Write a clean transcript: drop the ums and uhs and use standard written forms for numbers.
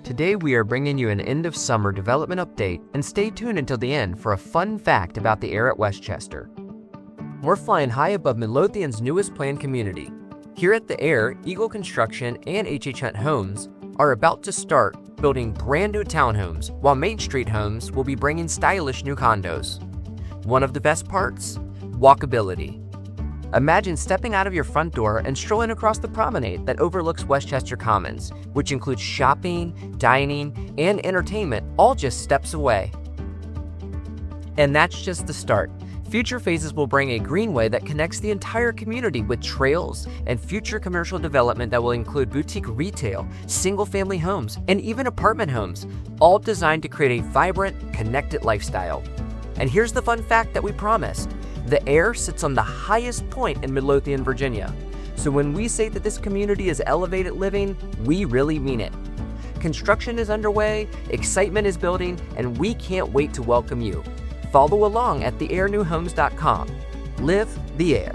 Today we are bringing you an end of summer development update, and stay tuned until the end for a fun fact about the Aire at Westchester. We're flying high above Midlothian's newest planned community. Here at the Aire, Eagle Construction and HHHunt Homes are about to start building brand new townhomes, while Main Street Homes will be bringing stylish new condos. One of the best parts? Walkability. Imagine stepping out of your front door and strolling across the promenade that overlooks Westchester Commons, which includes shopping, dining, and entertainment, all just steps away. And that's just the start. Future phases will bring a greenway that connects the entire community with trails and future commercial development that will include boutique retail, single-family homes, and even apartment homes, all designed to create a vibrant, connected lifestyle. And here's the fun fact that we promised. The Aire sits on the highest point in Midlothian, Virginia. So when we say that this community is elevated living, we really mean it. Construction is underway, excitement is building, and we can't wait to welcome you. Follow along at theairenewhomes.com. Live the Aire.